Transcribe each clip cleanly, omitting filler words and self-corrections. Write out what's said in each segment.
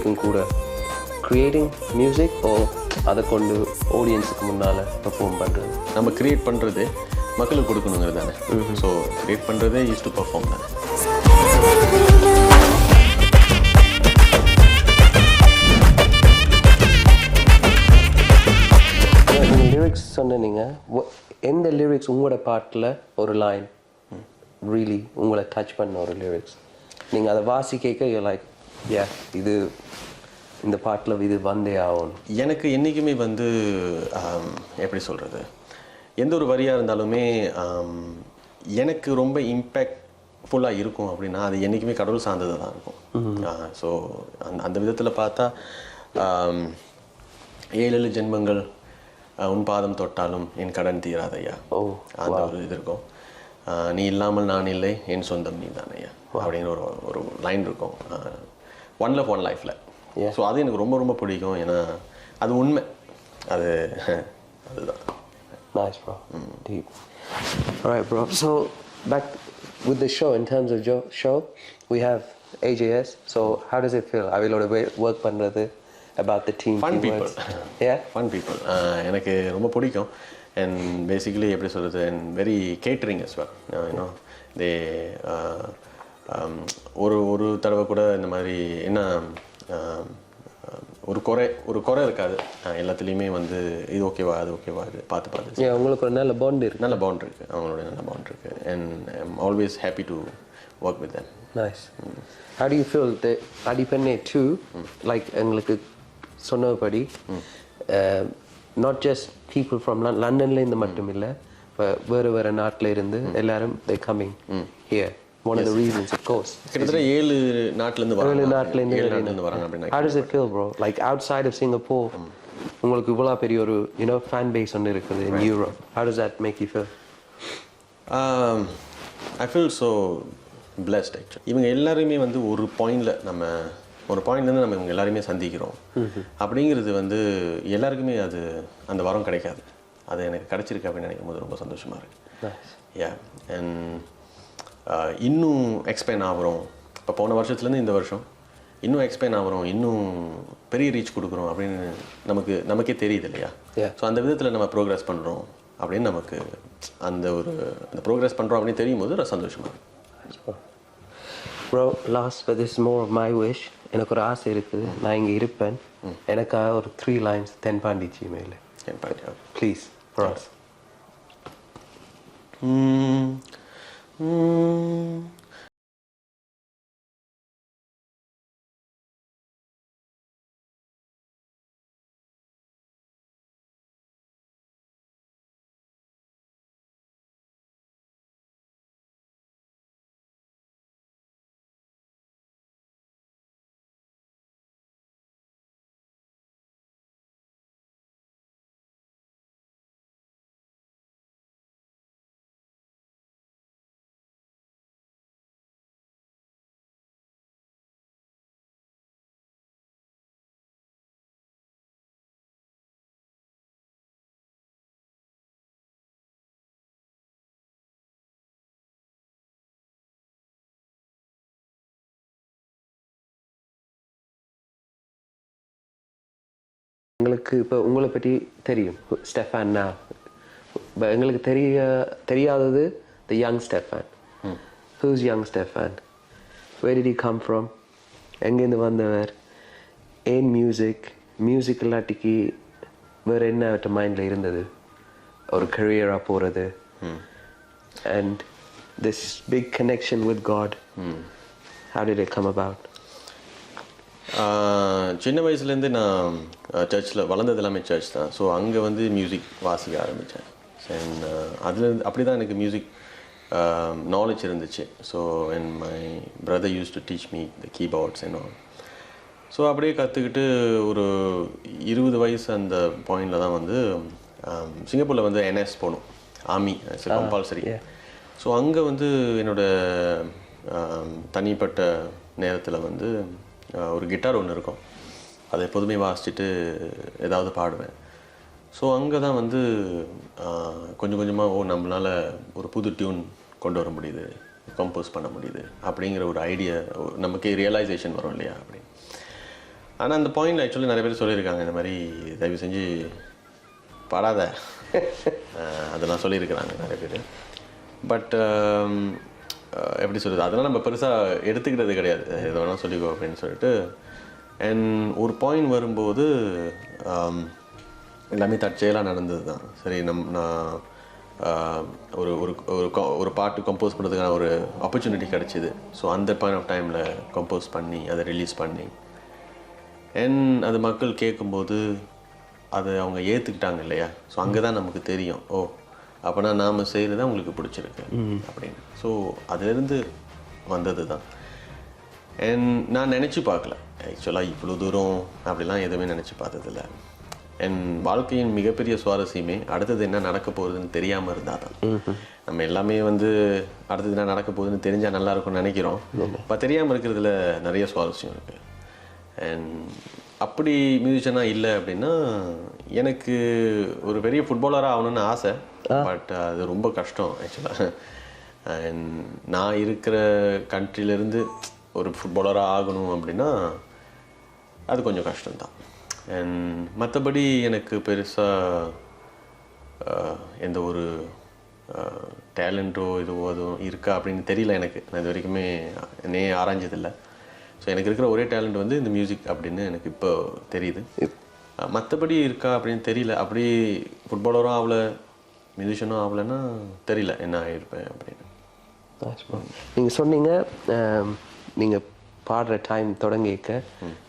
மியூசிக்கும் கூட creating music ஓ அதை கொண்டு ஆடியன்ஸுக்கு முன்னால் பெர்ஃபார்ம் பண்ணுறது? நம்ம க்ரியேட் பண்ணுறது மக்களுக்கு கொடுக்கணுங்கிறது தானே. ஸோ க்ரியேட் பண்ணுறதே யூஸ் டு பெர்ஃபார்ம் தானே. லிரிக்ஸ் சொன்னீங்க, எந்த லிரிக்ஸ் உங்களோட பாட்டில் ஒரு லைன் ரியலி உங்களை டச் பண்ண ஒரு லிரிக்ஸ் நீங்கள் அதை வாசிக்க லைக் யா இது இந்த பாட்டில் இது வந்தே ஆகணும்? எனக்கு என்றைக்குமே வந்து எப்படி சொல்கிறது, எந்த ஒரு வரியாக இருந்தாலுமே எனக்கு ரொம்ப இம்பேக்ட்ஃபுல்லாக இருக்கும் அப்படின்னா அது என்றைக்குமே கடவுள் சார்ந்தது தான் இருக்கும். ஸோ அந்த விதத்தில் பார்த்தா 7 ஜென்மங்கள் உன் பாதம் தொட்டாலும் என் கடன் தீராதையா அந்த ஒரு இது இருக்கும். நீ இல்லாமல் நான் இல்லை, என் சொந்தம் நீ தானையா அப்படின்னு ஒரு லைன் இருக்கும். ஒன் லவ் ஒன் லைஃப்பில். ஸோ அது எனக்கு ரொம்ப ரொம்ப பிடிக்கும். ஏன்னா அது உண்மை. அதுதான். Nice, bro. Deep. All right, bro. So back with the show, in terms of show, we have AJS. So how does it feel? Avilode work பண்றது, about the team. Fun people. Yeah. Fun people. எனக்கு ரொம்ப பிடிக்கும். And basically எப்படி சொல்கிறது, and very catering as well. You know, they ஒரு தடவை கூட இந்த மாதிரி என்ன ஒரு குறை இருக்காது. எல்லாத்துலேயுமே வந்து இது ஓகேவா அது ஓகேவா இது பார்த்து உங்களுக்கு ஒரு நல்ல பாண்ட் இருக்குது. நல்ல பாண்ட் இருக்குது, அவங்களோட நல்ல பாண்ட் இருக்குது. And I am always happy to work with them. Nice. How do you feel that அடிப்பண்ணே டூ லைக் எங்களுக்கு சொன்னபடி நாட் ஜஸ்ட் பீப்புள் ஃப்ரம் லண்டன்லேருந்து மட்டும் இல்லை, வேறு நாட்டில் இருந்து எல்லாரும் they coming here. One of the reasons, of course. கிட்டத்தட்ட 7 நாட்டிலேருந்து வராங்க அப்படின்னா. How does it feel, bro? Like outside of Singapore, உங்களுக்கு இவ்வளோ பெரிய ஒரு fan base ஒன்று இருக்குது in Europe. How does that make you feel? I feel so blessed actually. இவங்க எல்லாருமே வந்து ஒரு பாயிண்ட்லேருந்து நம்ம இவங்க எல்லாருமே சந்திக்கிறோம் அப்படிங்கிறது வந்து எல்லாருக்குமே அது அந்த வரம் கிடைக்காது. அது எனக்கு கிடைச்சிருக்கு அப்படின்னு நினைக்கும் போது ரொம்ப சந்தோஷமாக இருக்குது. யா. அண்ட் இன்னும் எக்ஸ்பேண்ட் ஆகிறோம். இப்போ போன வருஷத்துலேருந்து இந்த வருஷம் இன்னும் எக்ஸ்பேண்ட் ஆகிறோம், இன்னும் பெரிய ரீச் கொடுக்குறோம் அப்படின்னு நமக்கே தெரியுது இல்லையா? ஸோ அந்த விதத்தில் நம்ம ப்ரோக்ரஸ் பண்ணுறோம் அப்படின்னு நமக்கு அந்த ப்ரோக்ரஸ் பண்ணுறோம் அப்படின்னு தெரியும் போது சந்தோஷமாக இருக்கு. Bro, last but this is more of my wish. எனக்கு ஒரு ஆசை இருக்குது, நான் இங்கே இருப்பேன், எனக்காக ஒரு 3 lines Thenpandi Gmail. Thenpandi please for us. எங்களுக்கு இப்போ உங்களை பற்றி தெரியும், ஸ்டெஃபான்னா. எங்களுக்கு தெரியாதது the young Stefan. Who's young Stefan? Where did he come from? எங்கேருந்து வந்தவர்? ஏன் மியூசிக் இல்லாட்டிக்கு வேறு என்ன அவர்கிட்ட மைண்டில் இருந்தது ஒரு கரியராக போகிறது? And this big connection with God, how did it come about? சின்ன வயசுலேருந்து நான் சர்ச்சில் வளர்ந்தது எல்லாமே சர்ச் தான். ஸோ அங்கே வந்து மியூசிக் வாசிக்க ஆரம்பித்தேன். அண்ட் அதுலேருந்து அப்படி தான் எனக்கு மியூசிக் நாலேஜ் இருந்துச்சு. So and my brother use to teach me the keyboards என்ன. ஸோ அப்படியே கற்றுக்கிட்டு ஒரு 20 வயசு அந்த பாயிண்டில் தான் வந்து சிங்கப்பூரில் வந்து NS போகணும், ஆர்மி கம்பல்சரி. ஸோ அங்கே வந்து என்னோடய தனிப்பட்ட நேரத்தில் வந்து ஒரு கிட்டார் ஒன்று இருக்கும், அதை எப்போதுமே வாசிச்சுட்டு ஏதாவது பாடுவேன். ஸோ அங்கே தான் வந்து கொஞ்சம் கொஞ்சமாக நம்மளால் ஒரு புது டியூன் கொண்டு வர முடியுது, கம்போஸ் பண்ண முடியுது அப்படிங்கிற ஒரு ஐடியா நமக்கே ரியலைசேஷன் வரும் இல்லையா? அப்படி ஆனால் அந்த பாயிண்ட் ஆக்சுவலி நிறைய பேர் சொல்லியிருக்காங்க இந்த மாதிரி தயவு செஞ்சு பாடாத அதெல்லாம் சொல்லியிருக்கிறாங்க நிறைய பேர். பட் எப்படி சொல்கிறது, அதெல்லாம் நம்ம பெருசாக எடுத்துக்கிட்டது கிடையாது, எது வேணால் சொல்லிக்கோ அப்படின்னு சொல்லிட்டு. அண்ட் ஒரு பாயிண்ட் வரும்போது எல்லாமே தற்செயலாக நடந்தது தான். சரி, நான் ஒரு ஒரு ஒரு பாட்டு கம்போஸ் பண்ணுறதுக்கான ஒரு ஆப்பர்ச்சுனிட்டி கிடச்சிது. ஸோ அந்த பாயிண்ட் ஆஃப் டைமில் கம்போஸ் பண்ணி அதை ரிலீஸ் பண்ணி அண்ட் அது மக்கள் கேட்கும்போது அதை அவங்க ஏற்றுக்கிட்டாங்க இல்லையா. ஸோ அங்கே தான் நமக்கு தெரியும், ஓ அப்போனா நாம் செய்கிறது அவங்களுக்கு பிடிச்சிருக்கு அப்படின்னு. ஸோ அதுலேருந்து வந்தது தான். அண்ட் நான் நினச்சி பார்க்கல ஆக்சுவலாக இவ்வளோ தூரம் அப்படிலாம் எதுவுமே நினச்சி பார்த்ததில்ல. என் வாழ்க்கையின் மிகப்பெரிய சுவாரஸ்யமே அடுத்தது என்ன நடக்க போகுதுன்னு தெரியாமல் இருந்தால் தான். நம்ம எல்லாமே வந்து அடுத்தது என்ன நடக்க போகுதுன்னு தெரிஞ்சால் நல்லா இருக்கும்னு நினைக்கிறோம். இப்போ தெரியாமல் இருக்கிறதுல நிறைய சுவாரஸ்யம் இருக்குது. அண்ட் அப்படி மியூசிஷனாக இல்லை அப்படின்னா எனக்கு ஒரு பெரிய ஃபுட்பாலராக ஆகணும்னு ஆசை. பட் அது ரொம்ப கஷ்டம் ஆக்சுவலாக. அண்ட் நான் இருக்கிற கண்ட்ரிலேருந்து ஒரு ஃபுட்பாலராக ஆகணும் அப்படின்னா அது கொஞ்சம் கஷ்டம்தான். அண்ட் மற்றபடி எனக்கு பெருசாக எந்த ஒரு டேலண்ட்டோ இதுவோ அதுவும் இருக்கா அப்படின்னு தெரியல எனக்கு. நான் இது வரைக்குமே என்னே ஆராய்ஞ்சதில்லை. ஸோ எனக்கு இருக்கிற ஒரே டேலண்ட் வந்து இந்த மியூசிக் அப்படின்னு எனக்கு இப்போ தெரியுது. மற்றபடி இருக்கா அப்படின்னு தெரியல. அப்படி ஃபுட்பாலரும் ஆகல, மியூசிஷனும் ஆகலைன்னா தெரியல என்ன ஆகிருப்பேன் அப்படின்னு. நீங்கள் சொன்னீங்க நீங்கள் பாடுற டைம் தொடங்கிக்க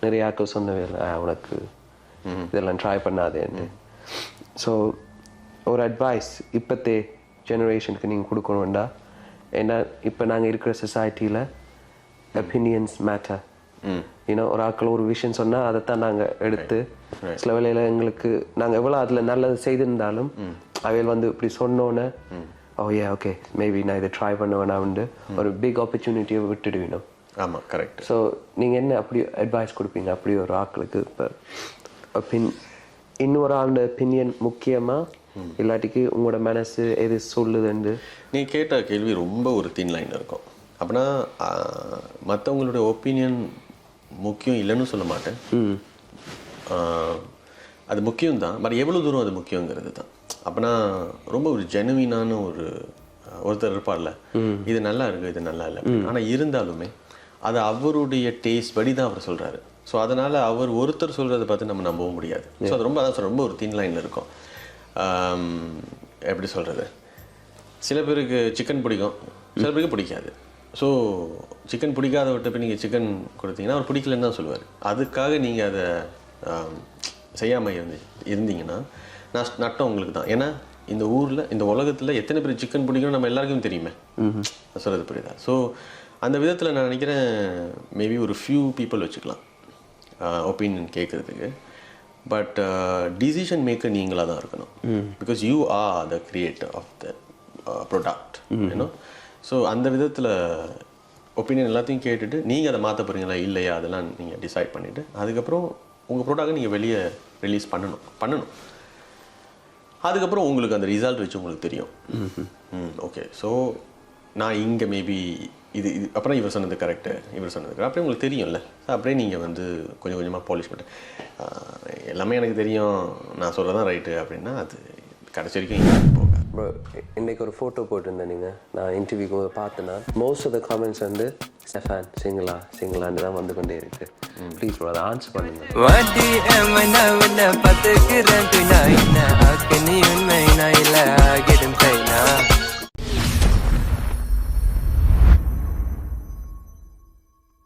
நிறைய ஆக்கள் சொன்னவே உனக்கு இதெல்லாம் ட்ரை பண்ணாதேன்னு. ஸோ ஒரு அட்வைஸ் இப்போத்தே ஜெனரேஷனுக்கு நீங்கள் கொடுக்கணும்டா. ஏன்னா இப்போ நாங்கள் இருக்கிற சொசைட்டியில் ஒப்பீனியன்ஸ் மேட்டர். ஏன்னா ஒரு ஆக்கள் ஒரு விஷயம் சொன்னால் அதைத்தான் நாங்கள் எடுத்து சில வேளையில் எங்களுக்கு நாங்கள் எவ்வளோ அதில் நல்லது செய்திருந்தாலும் அவையில் வந்து இப்படி சொன்னோன்னே ஓ ஏ ஓகே மேபி நான் இதை ட்ரை பண்ண வேணாம்னு ஒரு பிக் ஆப்பர்ச்சுனிட்டியை விட்டுடுவீனோம். ஆமாம், கரெக்ட். ஸோ நீங்கள் என்ன அப்படி அட்வைஸ் கொடுப்பீங்க அப்படி ஒரு ஆக்களுக்கு? இப்போ இன்னொரு ஆளோட ஒப்பீனியன் முக்கியமாக இல்லாட்டிக்கு உங்களோட மனசு எது சொல்லுதுண்டு? நீ கேட்ட கேள்வி ரொம்ப ஒரு தின் லைன் இருக்கும். அப்படின்னா மற்றவங்களுடைய ஒப்பீனியன் முக்கியம் இல்லைன்னு சொல்ல மாட்டேன். அது முக்கியம்தான். பட் எவ்வளோ தூரம் அது முக்கியங்கிறது தான். அப்படின்னா ரொம்ப ஒரு ஜெனுவினான ஒருத்தர் இருப்பார்ல, இது நல்லா இருக்குது இது நல்லா இல்லை, ஆனால் இருந்தாலுமே அது அவருடைய டேஸ்ட் படி தான் அவர் சொல்கிறாரு. ஸோ அதனால் அவர் ஒருத்தர் சொல்கிறத பார்த்து நம்ம நம்பவும் முடியாது. ஸோ அது ரொம்ப ஒரு தின் லைனில் இருக்கும். எப்படி சொல்கிறது, சில பேருக்கு சிக்கன் பிடிக்கும், சில பேருக்கு பிடிக்காது. ஸோ சிக்கன் பிடிக்காத விட்ட போய் நீங்கள் சிக்கன் கொடுத்தீங்கன்னா அவர் பிடிக்கலன்னு தான் சொல்லுவார். அதுக்காக நீங்கள் அதை செய்யாமல் இருந்தீங்கன்னா நட்டம் உங்களுக்கு தான். ஏன்னா இந்த ஊரில் இந்த உலகத்தில் எத்தனை பேர் சிக்கன் பிடிக்கணும் நம்ம எல்லாருக்கும் தெரியுமே. சொல்கிறது புரியுதா? ஸோ அந்த விதத்தில் நான் நினைக்கிறேன் மேபி ஒரு ஃபியூ பீப்புள் வச்சுக்கலாம் ஒப்பீனியன் கேட்குறதுக்கு. பட் டிசிஷன் மேக்கர் நீங்களாக தான் இருக்கணும். Because you are the creator of the product you know. So அந்த விதத்தில் ஒப்பீனியன் எல்லாத்தையும் கேட்டுட்டு நீங்கள் அதை மாற்ற போகிறீங்களா இல்லையா அதெல்லாம் நீங்கள் டிசைட் பண்ணிவிட்டு அதுக்கப்புறம் உங்கள் ப்ராடக்டை நீங்கள் வெளியே ரிலீஸ் பண்ணணும். அதுக்கப்புறம் உங்களுக்கு அந்த ரிசல்ட் வச்சு உங்களுக்கு தெரியும். ஓகே, ஸோ நான் இங்கே மேபி இது அப்புறம் இவர் சொன்னது கரெக்டு, இவர் சொன்னது கரெக்ட், அப்படியே உங்களுக்கு தெரியும்ல. அப்படியே நீங்கள் வந்து கொஞ்சம் கொஞ்சமாக பாலிஷ் பண்ணிட்டு எல்லாமே எனக்கு தெரியும் நான் சொல்கிறது தான் ரைட்டு அப்படின்னா அது கடைசி வரைக்கும் போக. இன்றைக்கி ஒரு ஃபோட்டோ போட்டிருந்தேன் நீங்கள், நான் இன்டர்வியூக்கு பார்த்தேன்னா மோஸ்ட் ஆஃப் த கமெண்ட்ஸ் வந்து ஸ்டெஃபான் சிங்கிளான்னு தான் வந்து கொண்டே இருக்கு. ப்ளீஸ் ப்ரோ அதை ஆன்சர் பண்ணுங்க.